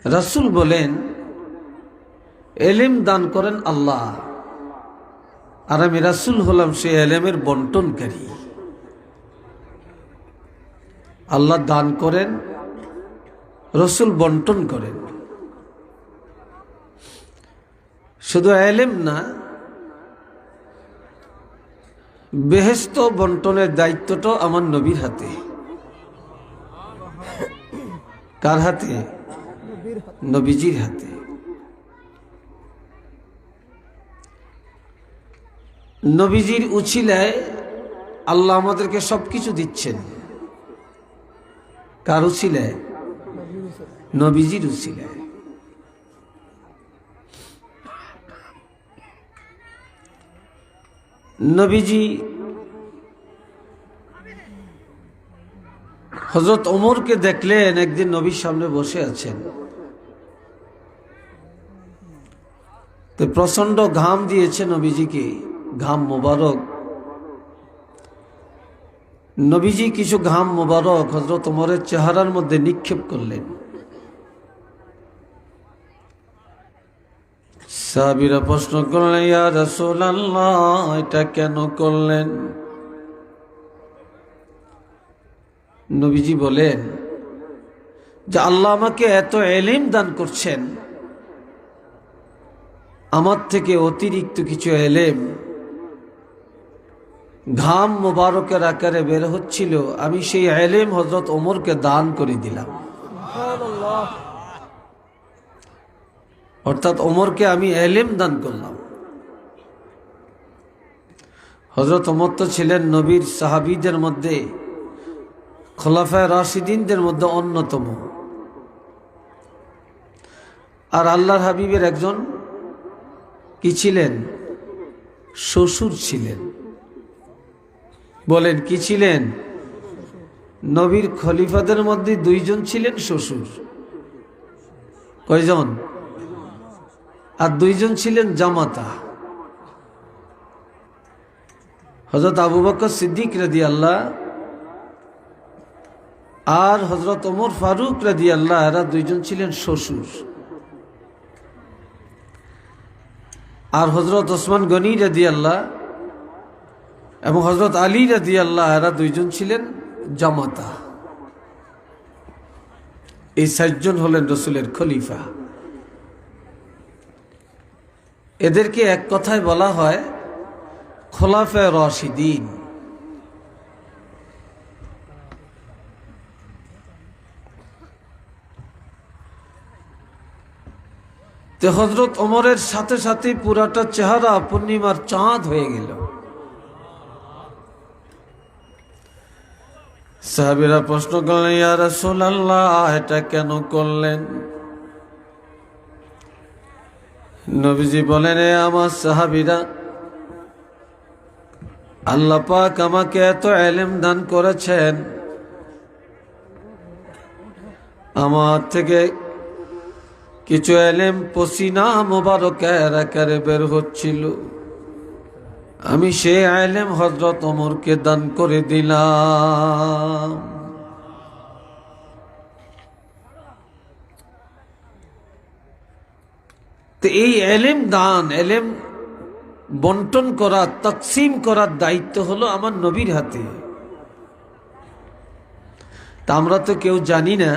রাসূল বলেন, এলেম দান করেন আল্লাহ, আর আমি রাসূল হলাম সে এলেমের বন্টনকারী। আল্লাহ দান করেন, রাসূল বন্টন করেন। শুধু এলেম না, বেহেশত বন্টনের দায়িত্বটাও আমার নবীর হাতে। কার হাতে? নবীজির হাতে। নবীজির উছিলায় আল্লাহ আমাদেরকে সবকিছু দিচ্ছেন। কার উছিলায়? নবীজির উছিলায়। নবীজি হযরত ওমরকে দেখলেন, একদিন নবীর সামনে বসে আছেন, তো প্রচন্ড ঘাম দিয়েছে নবীজিকে, ঘাম মোবারক। নবীজি কিছু ঘাম মোবারক হযরত ওমরের চেহারার মধ্যে নিক্ষেপ করলেন। সাহাবীরা প্রশ্ন করলেন, ইয়া রাসূলুল্লাহ, এটা কেন করলেন? নবীজি বলেন যে আল্লাহ আমাকে এত ইলম দান করছেন, আমার থেকে অতিরিক্ত কিছু ইলম ঘাম মোবারকের আকারে বের হচ্ছিল, আমি সেই ইলম হযরত ওমরকে দান করে দিলাম। অর্থাৎ ওমরকে আমি ইলম দান করলাম। হযরত ওমর তো ছিলেন নবীর সাহাবীদের মধ্যে, খোলাফায়ে রাশিদিনদের মধ্যে অন্যতম, আর আল্লাহর হাবিবের একজন কি ছিলেন? শ্বশুর ছিলেন। বলেন, কি ছিলেন? নবীর খলিফাদের মধ্যে দুইজন ছিলেন শ্বশুর। কয়জন? আর দুইজন ছিলেন জামাতা। হযরত আবু বকর সিদ্দিক রাদিয়াল্লাহ আর হযরত ওমর ফারুক রাদিয়াল্লাহ, এরা দুইজন ছিলেন শ্বশুর। আর হযরত ওসমান গনি রাদিয়াল্লাহ এবং হযরত আলী রাদিয়াল্লাহ, এরা দুইজন ছিলেন জামাতা। এই চারজন হলেন রাসূলের খলিফা। এদেরকে এক কথায় বলা হয় খোলাফায়ে রাশিদিন। তো হযরত ওমরের সাথে সাথে পুরাটা চেহারা পূর্ণিমার চাঁদ হয়ে গেল। সাহাবীরা প্রশ্ন করলেন, ইয়া রাসূলুল্লাহ, এটা কেন করলেন? নবীজি বলেন, এ আমার সাহাবীরা, আল্লাহ পাক আমাকে এত ইলম দান করেছেন, আমার থেকে কিছু ইলম পসিনা মোবারকের আকারে বের হচ্ছিল, আমি সেই ইলম হযরত ওমরকে দান করে দিলাম। তো এই ইলম দান, ইলম বন্টন করা, তাকসিম করার দায়িত্ব হলো আমার নবীর হাতে। তা আমরা তো কেউ জানি না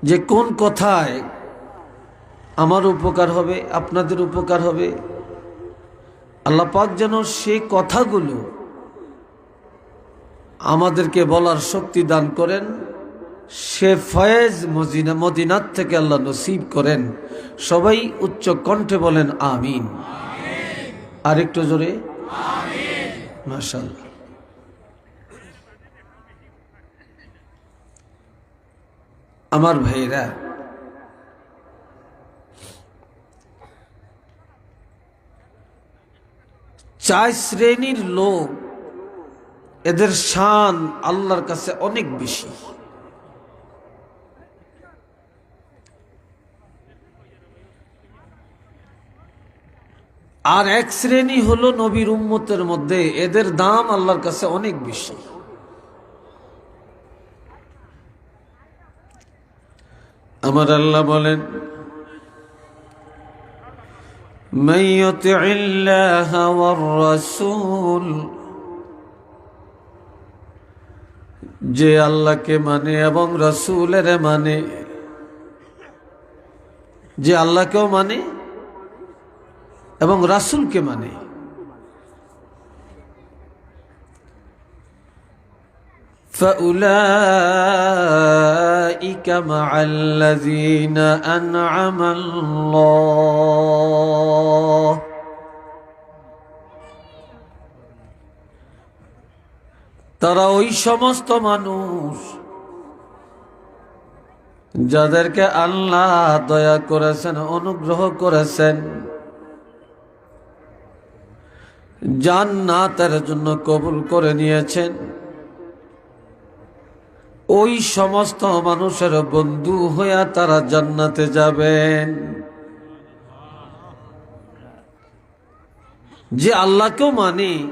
যে কোন কথায় আমার উপকার হবে, আপনাদের উপকার হবে। আল্লাহ পাক যেন সেই কথাগুলো আমাদেরকে বলার শক্তি দান করেন, সে ফয়েজ মদিনাত থেকে আল্লাহ নসিব করেন। সবাই উচ্চ কণ্ঠে বলেন আমিন। আরেকটু জোরে আমিন। মাশাআল্লাহ। আমার ভাইরা, চার শ্রেণীর লোক, এদের শান আল্লাহর কাছে অনেক বেশি। আর এক শ্রেণী হলো নবীর উম্মতের মধ্যে, এদের দাম আল্লাহর কাছে অনেক বেশি। আমার আল্লাহ বলেন, মান ইউতিইল্লাহা ওয়ার রাসূল, যে আল্লাহকে মানে এবং রাসূলের মানে, যে আল্লাহকেও মানে এবং রাসূলকে মানে, فأولئك مع الذين أنعم الله তারা ওই সমস্ত মানুষ যাদেরকে আল্লাহ দয়া করেছেন, অনুগ্রহ করেছেন, জান্নাতের জন্য কবুল করে নিয়েছেন, ওই সমস্ত মানুষের বন্ধু হইয়া তারা জান্নাতে যাবেন। যে আল্লাহকেও মানে,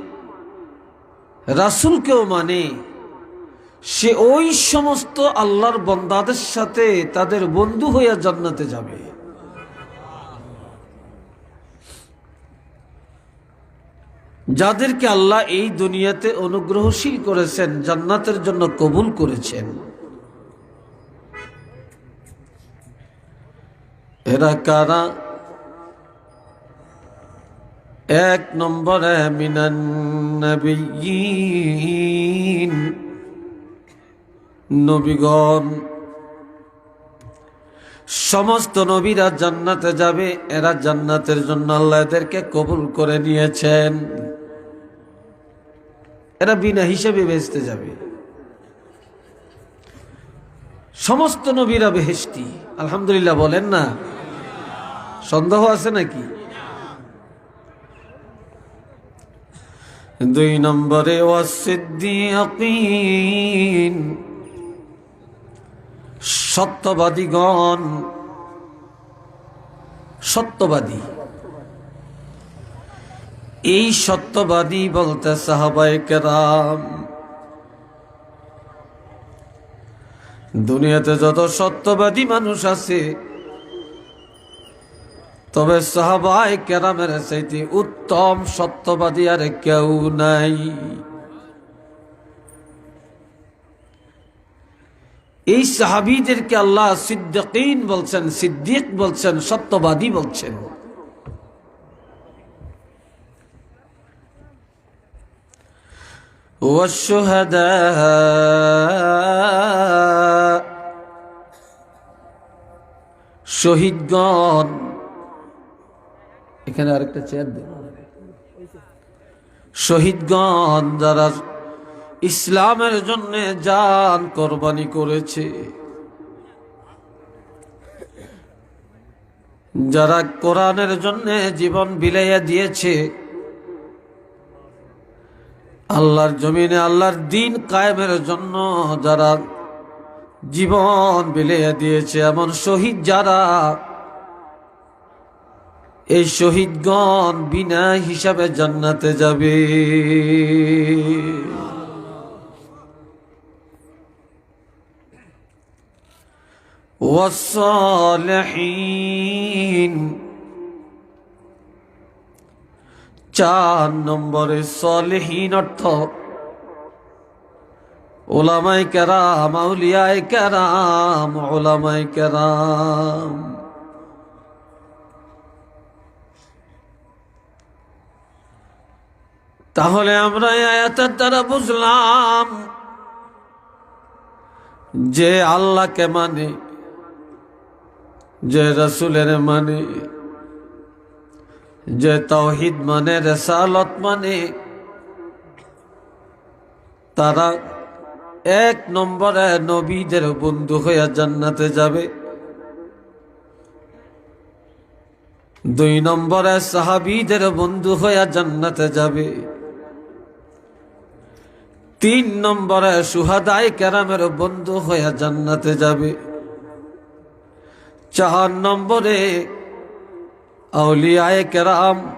রাসূলকেও মানে, সে ওই সমস্ত আল্লাহর বান্দাদের সাথে তাদের বন্ধু হইয়া জান্নাতে যাবে। যাদেরকে আল্লাহ এই দুনিয়াতে অনুগ্রহশীল করেছেন, জান্নাতের জন্য কবুল করেছেন, এরা কারা? এক নম্বরে মিনান নবিয়্যিন, নবীগণ। সমস্ত নবীরা জান্নাতে যাবে, এরা জান্নাতের জন্য আল্লাহ এদেরকে কবুল করে নিয়েছেন, এরা বিনা হিসেবে বেহেশতে যাবে। সমস্ত নবীরা বেহেশতি, আলহামদুলিল্লাহ বলেন না? সন্দেহ আছে নাকি? দুই নম্বরে ওয়াসিদ্দিকিন, সত্যবাদীগণ, সত্যবাদী। এই সত্যবাদী বলতে সাহাবায়ে কেরাম। দুনিয়াতে যত সত্যবাদী মানুষ আছে, তবে সাহাবায়ে কেরামের চাইতে উত্তম সত্যবাদী আর কেউ নাই। এই সাহাবীদেরকে আল্লাহ সিদ্দিকিন বলছেন, সিদ্দিক বলছেন, সত্যবাদী বলছেন। ওয়াশ-শুহাদা, শহীদগণ। এখানে আরেকটা চেয়ার দেন। শহীদগণ যারা ইসলামের জন্য জান কোরবানি করেছে, যারা কোরআনের জন্য জীবন বিলাইয়া দিয়েছে, আল্লাহর জমিনে আল্লাহর দ্বীন কায়েমের জন্য যারা জীবন বিলাইয়া দিয়েছে, এমন শহীদ যারা, এই শহীদগণ বিনা হিসাবে জান্নাতে যাবে। ওয়াস-সালিহিন, চার নম্বরে সালেহীন অর্থ উলামায়ে কেরাম, আউলিয়ায়ে কেরাম, উলামায়ে কেরাম। তাহলে আমরা এই আয়াতের দ্বারা বুঝলাম যে আল্লাহকে মানে, যে রাসূলের মানে, যে তাওহীদ মানে, রিসালাত মানে, তারা এক নম্বরে নবীদের বন্ধু হয়ে জান্নাতে যাবে। দুই নম্বরে সাহাবীদের বন্ধু হয়ে জান্নাতে যাবে। তিন নম্বরে শুহাদায়ে কেরামের বন্ধু হয়ে জান্নাতে যাবে। চার নম্বরে আউলিয়ায়ে কেরাম,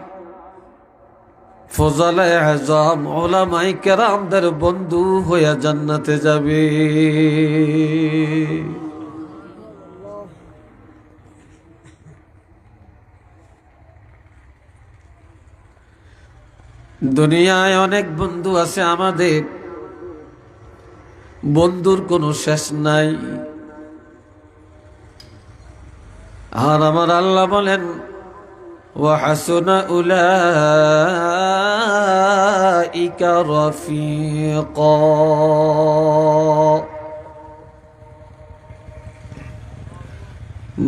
ফজলে আযম, উলামায়ে কেরামদের বন্ধু হয়ে জান্নাতে যাবে। দুনিয়ায় অনেক বন্ধু আছে আমাদের, বন্ধুর কোনো শেষ নাই। আর আমার আল্লাহ বলেন, وحسن أولئك رفيقا।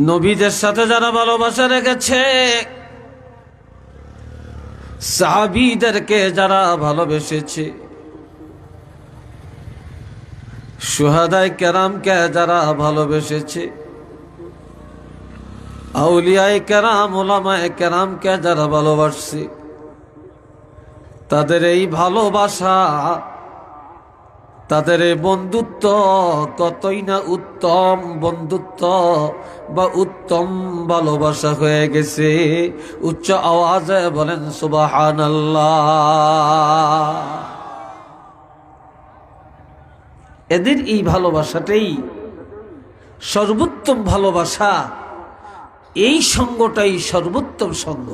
নবীদের সাথে যারা ভালোবাসা রেখেছে, সাহাবীদেরকে যারা ভালোবেসেছে, শুহাদায়ে কেরামকে যারা ভালোবেসেছে, আউলিয়ায়ে কেরাম উলামায়ে কেরামকে যারা ভালোবাসছে, তাদের এই ভালোবাসা, তাদের এই বন্ধুত্ব কতই না উত্তম বন্ধুত্ব বা উত্তম ভালোবাসা হয়ে গেছে। উচ্চ আওয়াজে বলেন সুবহানাল্লাহ। এদের এই ভালোবাসাটাই সর্বোত্তম ভালোবাসা, এই সঙ্গটাই সর্বোত্তম সঙ্গ।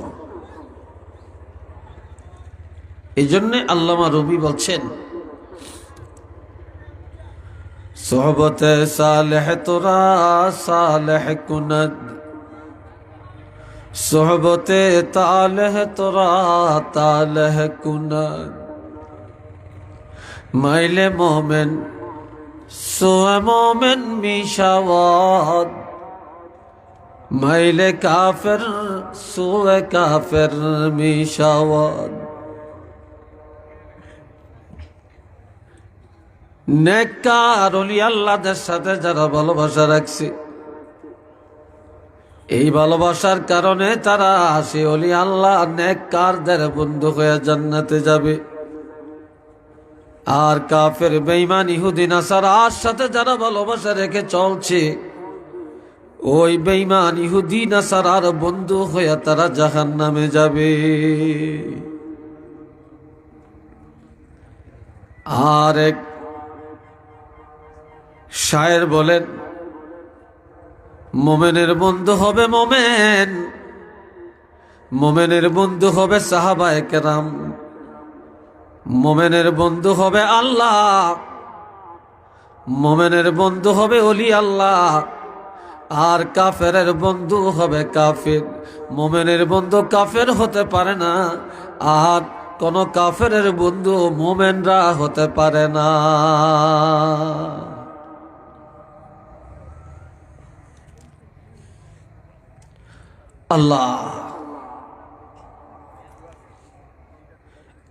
এই জন্য আল্লামা রুমি বলছেন, সোহবতে সালেহ তোরা সালেহ কুনদ, সোহবতে তালেহ তোরা তালেহ কুনদ, মাইলে মোমেন সোয়ে মোমেন মিশাওয়াদ, মাইলে কাফের সোয়ে কাফের মিশাওয়াদ। নেককার ওলি আল্লাহদের সাথে যারা ভালোবাসা রাখছে, এই ভালোবাসার কারণে তারা সে ওলি আল্লাহ নেককারদের বন্ধু হয়ে জান্নাতে যাবে। আর কাফের বেঈমান ইহুদি নাসারার সাথে যারা ভালোবাসা রেখে চলছে, ওই বেঈমান ইহুদি নাসারার বন্ধু হয়ে তারা জাহান্নামে যাবে। আর এক শায়ের বলেন, মোমেনের বন্ধু হবে মোমেন, মোমেনের বন্ধু হবে সাহাবায়ে কেরাম, মোমেনের বন্ধু হবে আল্লাহ, মোমেনের বন্ধু হবে ওলি আল্লাহ। আর কাফেরের বন্ধু হবে কাফের। মোমেনের বন্ধু কাফের হতে পারে না, আর কোন কাফেরের বন্ধু মোমেনরা হতে পারে না। আল্লাহ,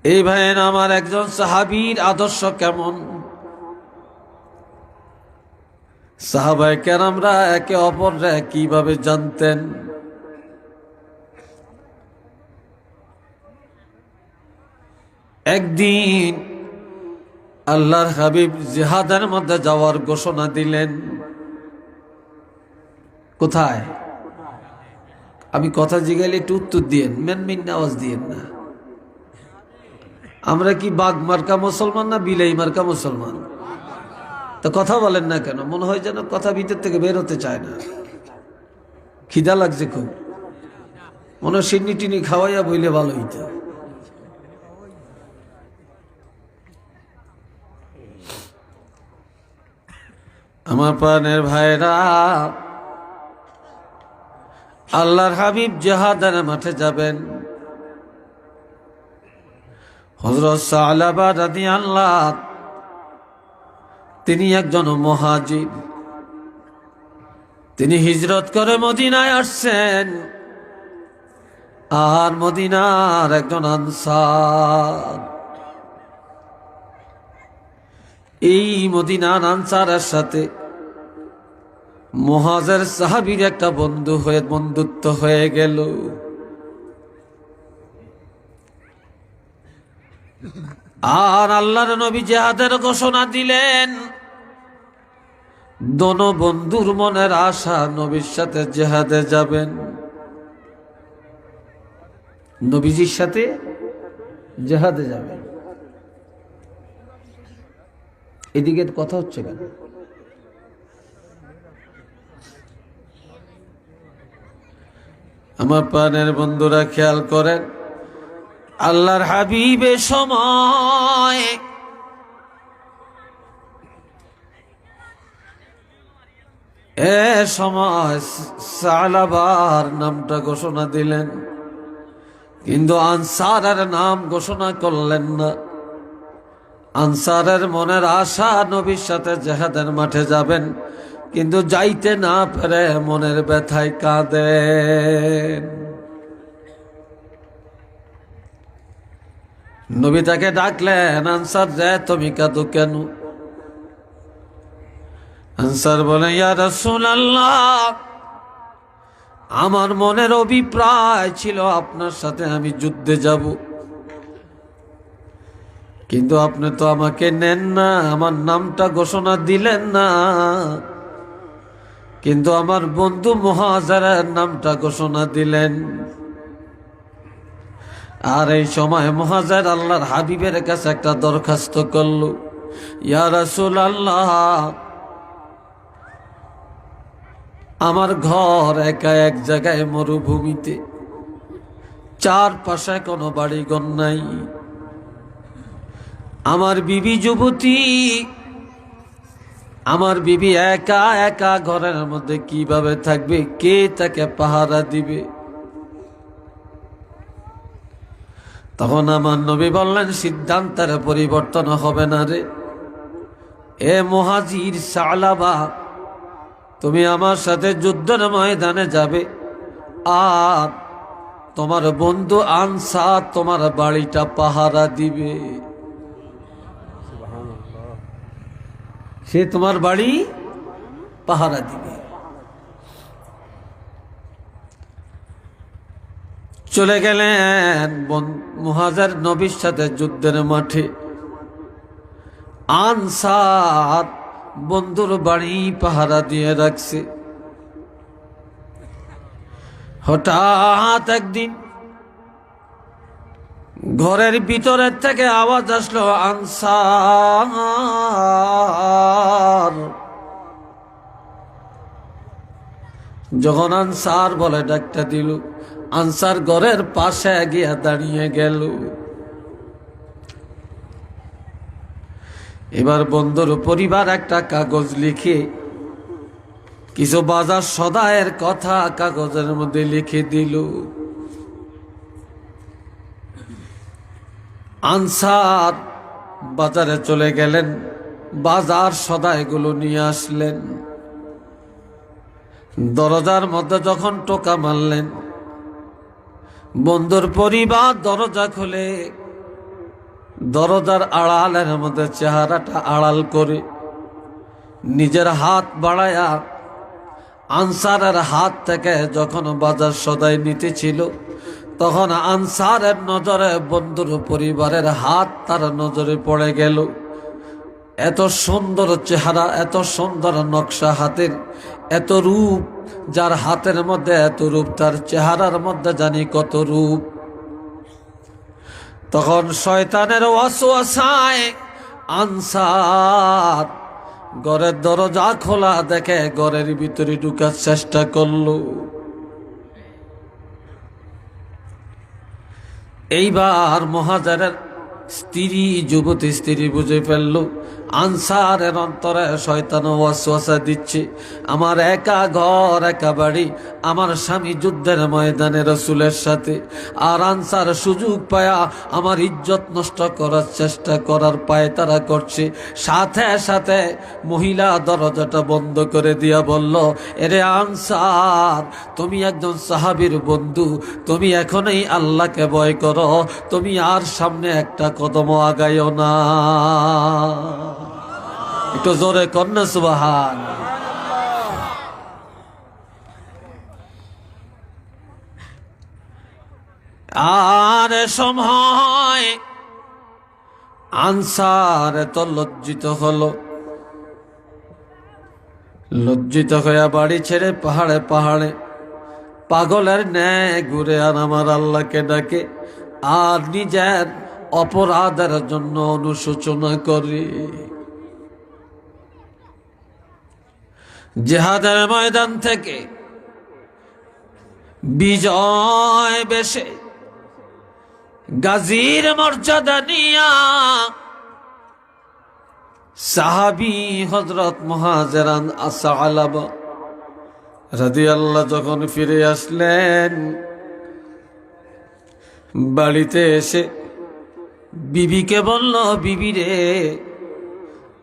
এই ভাইয়ের আমার একজন সাহাবীর আদর্শ কেমন? সাহাবায়ে কেরামরা একে অপররা কিভাবে জানতেন? একদিন আল্লাহর হাবিব জিহাদের মধ্যে যাওয়ার ঘোষণা দিলেন। কোথায়? আমি কথা জিগাইলে একটু উত্তর দিয়েন, মেনমিন আওয়াজ দিয়েন না। আমরা কি বাঘ মার্কা মুসলমান না বিলাই মার্কা মুসলমান? তো কথা বলেন না কেন? মনে হয় যেন কথা ভিতর থেকে বের হতে চায় না। খিদা লাগছে খুব, মনে হয় সিন্নি টিনি খাওয়াইয়া বইলে ভালো হইতো। আমার প্রাণের ভাইরা, আল্লাহর হাবিব জিহাদের মাঠে যাবেন। হযরত সালাবা রাদিয়াল্লাহু, তিনি একজন মুহাজির, তিনি হিজরত করে মদিনায় আসছেন। আর মদিনার একজন আনসার, এই মদিনার আনসারের সাথে মুহাজির সাহাবীর একটা বন্ধুত্ব হয়ে গেল। আর আল্লাহর নবী জিহাদের ঘোষণা দিলেন। দোনো বন্ধুর মনের আশা নবীর সাথে জিহাদে যাবেন, নবীজির সাথে জিহাদে যাবেন। এদিকে কথা হচ্ছে কেন? আমার প্রাণের বন্ধুরা খেয়াল করেন, আল্লাহর হাবিবে সময় সময় সালাবার নামটা ঘোষণা দিলেন, কিন্তু আনসারের নাম ঘোষণা করলেন না। আনসারের মনের আশা নবীর সাথে জিহাদের মাঠে যাবেন, কিন্তু যাইতে না পেরে মনের ব্যথায় কাঁদেন। নবী তাকে ডাকলেন, আনসার রে তুমি কাঁদো কেন? আনসার বলে, ইয়া রাসূলুল্লাহ, আমার মনের অভিপ্রায় ছিল আপনার সাথে আমি যুদ্ধে যাব, কিন্তু আপনি তো আমাকে নেন না, আমার নামটা ঘোষণা দিলেন না, কিন্তু আমার বন্ধু মুহাজিরের নামটা ঘোষণা দিলেন। আর এই সময় মুহাজির আল্লাহর হাবিবের কাছে একটা দরখাস্ত করল, ইয়া রাসূলুল্লাহ, আমার ঘর একা এক জায়গায় মরুভূমিতে, চারপাশে কোনো বাড়িঘর নাই, আমার বিবি যুবতী, আমার বিবি একা একা ঘরের মধ্যে কিভাবে থাকবে? কে তাকে পাহারা দিবে? তখন আমার নবী বললেন, সিদ্ধান্তের পরিবর্তন হবে না রে। এ মুহাজির সালাবা, তুমি আমার সাথে যুদ্ধের ময়দানে যাবে, আর তোমার বন্ধু আনসার তোমার বাড়িটা পাহারা দিবে। সে তোমার বাড়ি পাহারা দিবে। চলে গেলেন মুহাজির নবীর সাথে যুদ্ধের মাঠে। আনসার বন্ধুর বাড়ি পাহারা দিয়ে রাখছে। হঠাৎ একদিন ঘরের ভিতরের থেকে আওয়াজ আসলো, আনসার। যখন আনসার বলে ডাকটা দিল, আনসার ঘরের পাশে গিয়া দাঁড়িয়ে গেল। এবার বন্ধুর পরিবার একটা কাগজ লিখে কিছু বাজার সদায়ের কথা কাগজের মধ্যে লিখে দিল। আনসার বাজারে চলে গেলেন, বাজার সদাইগুলো নিয়ে আসলেন। দরজার মধ্যে যখন টোকা মারলেন, বন্ধুর পরিবার দরজা খুলে দরজার আড়ালের মধ্যে চেহারাটা আড়াল করে নিজের হাত বাড়ায়া আনসারের হাত থেকে যখন বাজার সদাই নিতেছিল, তখন আনসারের নজরে বন্ধুর পরিবারের হাত তার নজরে পড়ে গেল। এত সুন্দর চেহারা, এত সুন্দর নকশা হাতের, এত রূপ, যার হাতের মধ্যে এত রূপ তার চেহারার মধ্যে জানি কত রূপ। তখন শয়তানের ওয়াসওয়াসায় আনসার ঘরের দরজা খোলা দেখে ঘরের ভিতরে ঢুকার চেষ্টা করলো। এইবার মুহাজিরের স্ত্রী, যুবতী স্ত্রী বুঝে ফেললো আনসারের অন্তরে শয়তান ওয়াসওয়াসা দিচ্ছে, আমার একা ঘর একা বাড়ি, আমার স্বামী যুদ্ধের ময়দানে রাসূলের সাথে, আর আনসার সুযোগ পায়া আমার ইজ্জত নষ্ট করার চেষ্টা করার পায়তারা করছে। সাথে সাথে মহিলা দরজাটা বন্ধ করে দিয়া বলল, এরে আনসার, তুমি একজন সাহাবীর বন্ধু, তুমি এখনই আল্লাহকে ভয় করো, তুমি আর সামনে একটা কদম আগাইও না। একটু জোরে কন্যা সুবহান। আর সময় আনসার এত লজ্জিত হলো, লজ্জিত হইয়া বাড়ি ছেড়ে পাহাড়ে পাহাড়ে পাগলের ন্যায় ঘুরে আর আমার আল্লাহকে ডাকে, আর নিজের অপরাধের জন্য অনুশোচনা করে। জিহাদের ময়দান থেকে বিজয় বেশে গাজীর মর্যাদা নিয়া সাহাবী হযরত মুহাজিরান আসআলাবা রাদিয়াল্লাহু যখন ফিরে আসলেন, বাড়িতে এসে বিবিকে বলল, বিবি রে,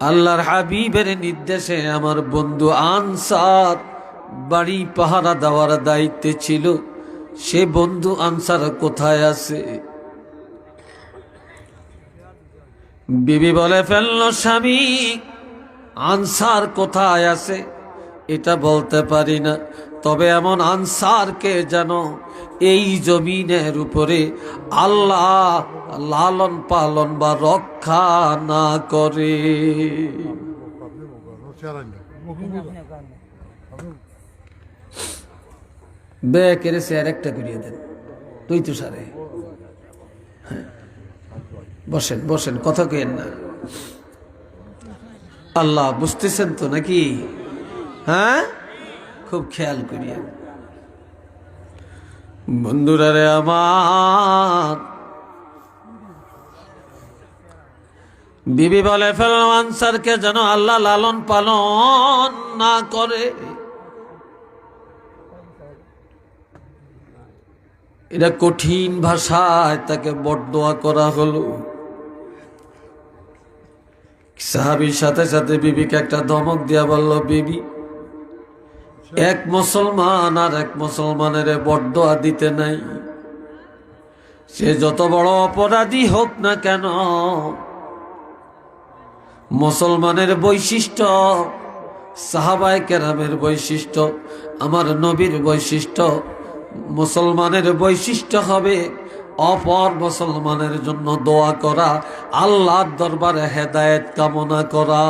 আল্লাহর হাবিবের নির্দেশে আমার বন্ধু আনসার বাড়ি পাহারা দেওয়ার দায়িত্বে ছিল, সে বন্ধু আনসার কোথায় আছে? বিবি বলে ফেলল, স্বামী আনসার কোথায় আছে এটা বলতে পারি না, তবে এমন আনসারকে যেন এই জমিনের উপরে আল্লাহ লালন পালন বা রক্ষা না করে। বে কেড়েছে আর একটা করিয়ে দেন, তুই তো সারে। বসেন বসেন, কথা কেন না। আল্লাহ বুঝতেছেন তো নাকি? হ্যাঁ, খুব খেয়াল করিয়া। বন্ধুরা রে আমার, বিবি বলে ফেল, আনসারকে যেন আল্লাহ লালন পালন না করে। এটা কঠিন ভাষায় তাকে বরদোয়া করা হলো। সাহাবীর সাথে সাথে বিবিকে একটা ধমক দিয়া বলল, বিবি, এক মুসলমান আর এক মুসলমানের বরদোয়া দিতে নাই। সে যত বড় অপরাধী হোক না কেন, মুসলমানের বৈশিষ্ট্য, সাহাবায়ে কেরামের বৈশিষ্ট্য, আমার নবীর বৈশিষ্ট্য, মুসলমানের বৈশিষ্ট্য হবে অপর মুসলমানের জন্য দোয়া করা, আল্লাহর দরবারে হেদায়েত কামনা করা।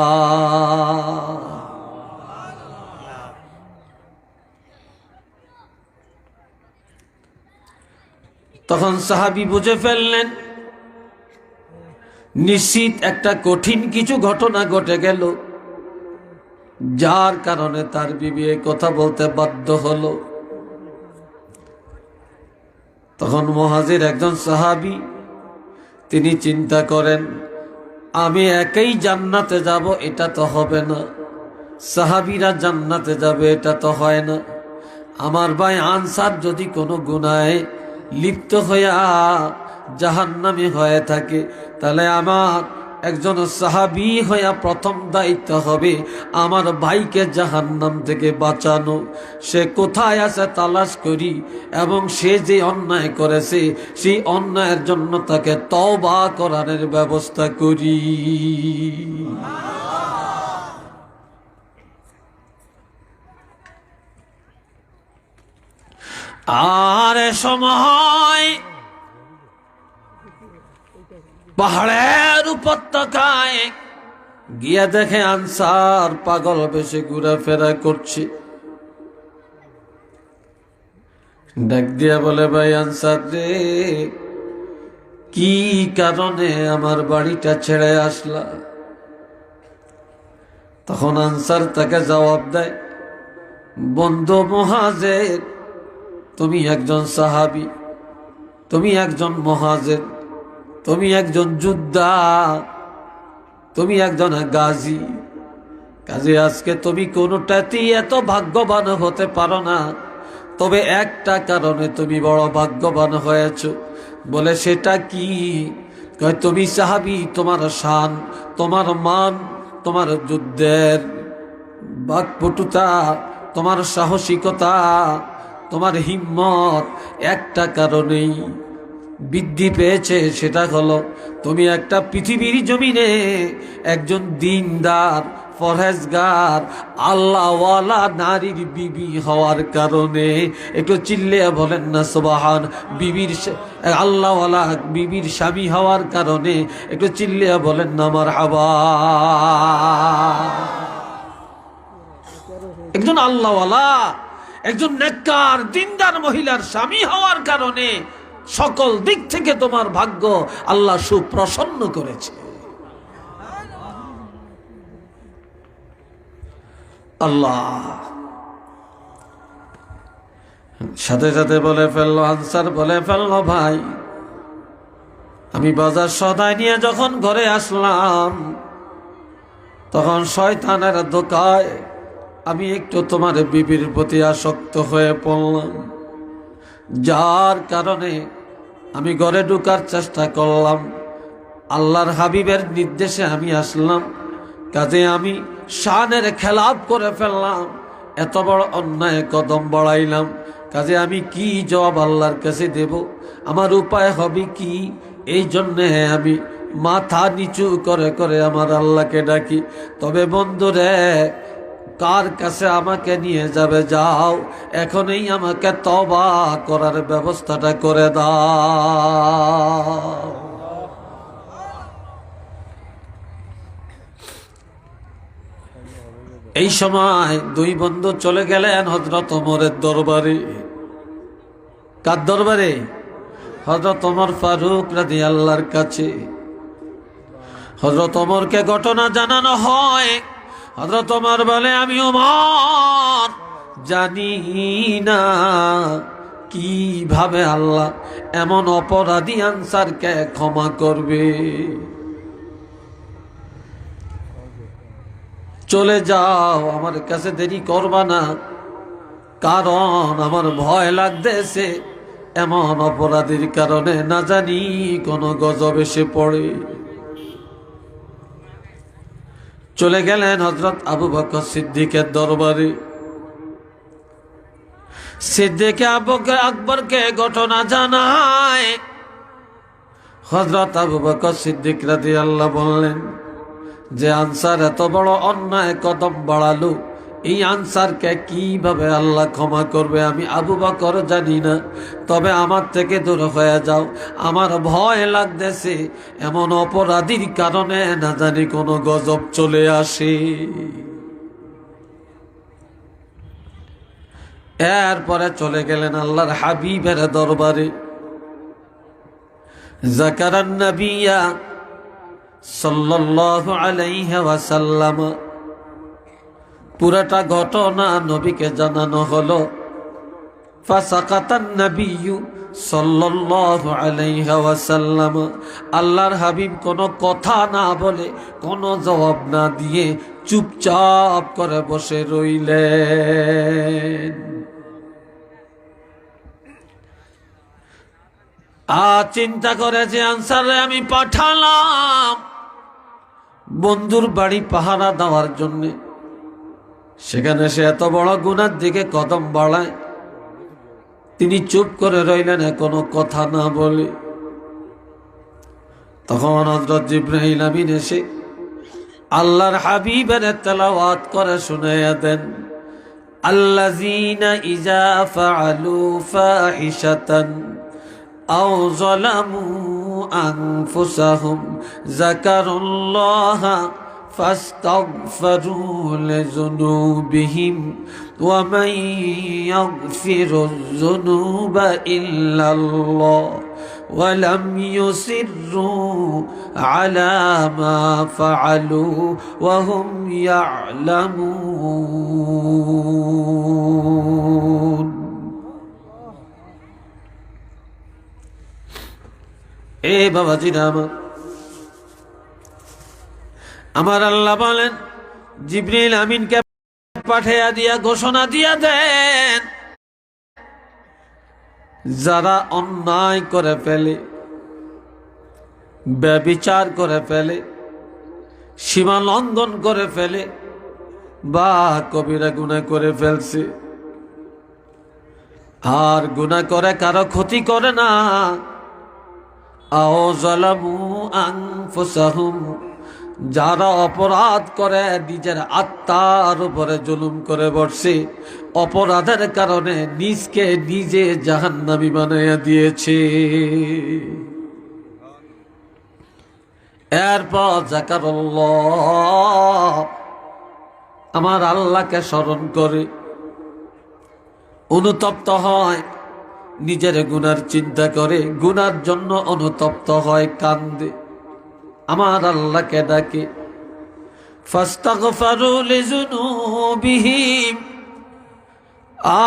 তখন সাহাবী বুঝে ফেললেন নিশ্চিত একটা কঠিন কিছু ঘটনা ঘটে গেল, যার কারণে তার বিবি এই কথা বলতে বাধ্য হলো। তখন মুহাজির একজন সাহাবী, তিনি চিন্তা করেন, আমি একাই জান্নাতে যাব এটা তো হবে না, সাহাবীরা জান্নাতে যাবে এটা তো হয় না। আমার ভাই আনসার যদি কোনো গুনাহে লিপ্ত হইয়া জাহান্নামী হয়ে থাকে, তাহলে আমার একজন সাহাবী হইয়া প্রথম দায়িত্ব হবে আমার ভাইকে জাহান্নাম থেকে বাঁচানো। সে কোথায় আছে তালাশ করি, এবং সে যে অন্যায় করেছে সেই অন্যায়ের জন্য তাকে তওবা করানোর ব্যবস্থা করি। আর সময় পাহাড়ের উপত্যকায় গিয়া দেখে আনসার পাগল বেশে ঘোরাফেরা করছে। ডাক দিয়া বলে, ভাই আনসার রে, কি কারণে আমার বাড়িটা ছেড়ে আসলা? তখন আনসার তাকে জবাব দেয়, বন্ধু মুহাজির, তুমি একজন সাহাবী, তুমি একজন মুহাজির, তুমি একজন যোদ্ধা, তুমি একজন গাজী। কাজে আজকে তুমি কোনোটাতেই এত ভাগ্যবান হতে পারো না, তবে একটা কারণে তুমি বড় ভাগ্যবান হয়েছো। বলে সেটা কি? তুমি সাহাবী, তোমার শান, তোমার মান, তোমার যুদ্ধের বাকপটুতা, তোমার সাহসিকতা, তোমার হিম্মত একটা কারণেই বৃদ্ধি পেয়েছে, সেটা হলো তুমি একটা পৃথিবীর জমিনে একজন দিনদার, পরহেজগার, আল্লাহওয়ালা নারীর বিবি হওয়ার কারণে। একটু চিল্লিয়া বলেন না সুবহান। বিবির আল্লাহওয়ালা বিবির স্বামী হওয়ার কারণে একটু চিল্লিয়া বলেন না মারহাবা। একজন আল্লাহওয়ালা, একজন নেককার দিনদার মহিলার স্বামী হওয়ার কারণে সকল দিক থেকে তোমার ভাগ্য আল্লাহ সুপ্রসন্ন করেছে। আল্লাহ সাথে সাথে বলে ফেললো, আনসার বলে ফেললো, ভাই আমি বাজার সদাই নিয়ে যখন ঘরে আসলাম, তখন শয়তানের ধোঁকায় আমি একটু তোমার বিবির প্রতি আসক্ত হয়ে পড়লাম, যার কারণে আমি ঘরে ঢুকার চেষ্টা করলাম। আল্লাহর হাবিবের নির্দেশে আমি আসলাম, কাজে আমি শানের খেলাপ করে ফেললাম, এত বড় অন্যায় কদম বাড়াইলাম। কাজে আমি কি জবাব আল্লাহর কাছে দেব? আমার উপায় হবে কি? এই জন্যে আমি মাথা নিচু করে করে আমার আল্লাহকে ডাকি। তবে বন্ধুরে, কার কাছে আমাকে নিয়ে যাবে? যাও, এখনই আমাকে তওবা করার ব্যবস্থাটা করে দাও। এই সময় দুই বন্ধু চলে গেলেন হযরত ওমরের দরবারে। কার দরবারে? হযরত ওমর ফারুক রাদিয়াল্লাহর কাছে। হযরত ওমরকে ঘটনা জানানো হয়। হযরত ওমর বলে, আমি ওমর জানি না কিভাবে আল্লাহ এমন অপরাধী আনসারকে ক্ষমা করবে। চলে যাও, আমার কাছে দেরি করবা না, কারণ আমার ভয় লাগতেছে এমন অপরাধীর কারণে না জানি কোনো গজব এসে পড়ে। চলে গেলেন হযরত আবু বকর সিদ্দিকের দরবারে। সিদ্দিক আকবরকে ঘটনা জানায়। হযরত আবু বকর সিদ্দিক রাদিয়াল্লাহু বললেন, যে আনসার এত বড় অন্যায় কদম বাড়ালো, এই আনসারকে কিভাবে আল্লাহ ক্ষমা করবে? আমি আবু বকর জানি না, তবে আমার থেকে দূর হয়ে যাও, আমার ভয় লাগতেছে এমন অপরাধীর কারণে না জানি কোনো গজব চলে আসে। এরপরে চলে গেলেন আল্লাহর হাবিবের দরবারে। যাকারান নবিয়া সাল্লাল্লাহু আলাইহি ওয়াসাল্লাম, পুরাটা ঘটনা নবীকে জানানো হলো। ফাসাকাতান নবিয়্যু সাল্লাল্লাহু আলাইহি ওয়াসাল্লাম, আল্লাহর হাবিব কোনো কথা না বলে, কোনো জবাব না দিয়ে চুপচাপ করে বসে রইলেন। চিন্তা করে যে আনসারে আমি পাঠালাম বন্ধুর বাড়ি পাহারা দেওয়ার জন্যে, সেখানে সে এত বড় গুনার দিকে কদম বাড়ায়, তিনি চুপ করে রইলেন কোনো কথা না বলে। তখন হযরত জিবরাইল আমিন এসে আল্লাহর হাবিবের তেলাওয়াত করে শুনাইয়া দেন, আল্লাযীনা ইযা ফাআলু ফাহিশাতান আও যালামু আনফুসাহুম যাকারুল্লাহা ফাস্তাগফিরু লিযুনুবিহিম ওয়া মান ইয়াগফিরুয যুনুবা ইল্লাল্লাহ ওয়া লাম ইউসিররু আলা মা ফাআলু ওয়া হুম ইয়ালামুন। এ বাবাজিরা আমার আল্লাহ বলেন, জিবরিল আমিনকে পাঠিয়ে দিয়া ঘোষণা দিয়া দেন, যারা অন্যায় করে ফেলে, ব্যভিচার করে ফেলে, সীমা লঙ্ঘন করে ফেলে, বা কবিরা গুনাহ করে ফেলছে, আর গুনাহ করে কারো ক্ষতি করে না, আও যালামু আনফুসাহুম, যারা অপরাধ করে নিজের আত্মার উপরে জুলুম করে বসে, অপরাধের কারণে নিজকে নিজে জাহান্নামী বানাইয়া দিয়েছে। এরপর যাকারুল্লাহ, আমার আল্লাহকে স্মরণ করে অনুতপ্ত হয়, নিজের গুনার চিন্তা করে গুনার জন্য অনুতপ্ত হয়, কান্দে, আমার আল্লাহকে ডাকে। ফাস্তাগফিরু লিযুনুবিহিম,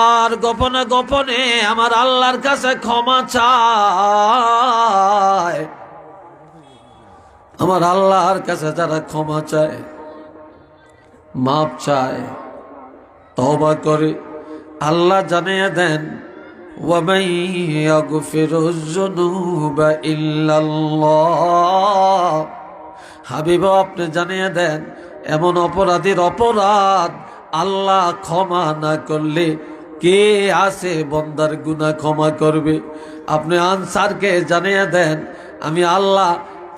আর গোপনে গোপনে আমার আল্লাহর কাছে ক্ষমা চায়। আমার আল্লাহর কাছে যারা ক্ষমা চায়, মাপ চায়, তওবা করে, আল্লাহ জানিয়ে দেন وَمَن يَغْفِرُ الذُّنُوبَ إِلَّا اللَّهُ। হাবিব আপনি জানিয়ে দেন এমন অপরাধীর অপরাধ আল্লাহ ক্ষমা না করলে কে আছে বন্দার গুনাহ ক্ষমা করবে? আপনি আনসারকে জানিয়ে দেন আমি আল্লাহ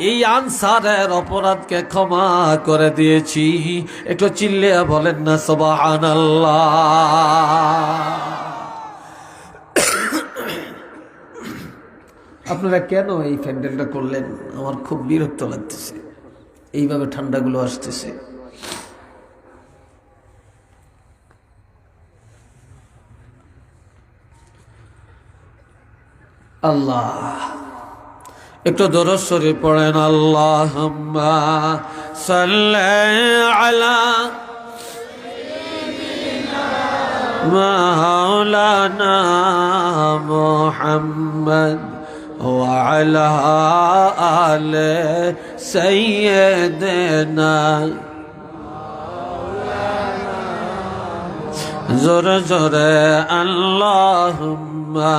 এই আনসারের অপরাধকে ক্ষমা করে দিয়েছি। একটু চিল্লিয়ে বলেন না সুবহানাল্লাহ। আপনারা কেন এই প্যান্ডেলটা করলেন? আমার খুব বিরক্ত লাগতেছে, এইভাবে ঠান্ডাগুলো আসতেছে। আল্লাহ একটু দরুদ শরীফ পড়েন। আল্লাহুম্মা সাল্লি আলা মাওলানা মুহাম্মদ ওয়া আলা আলি সাইয়্যিদিনা। জোরে জোরে আল্লাহুম্মা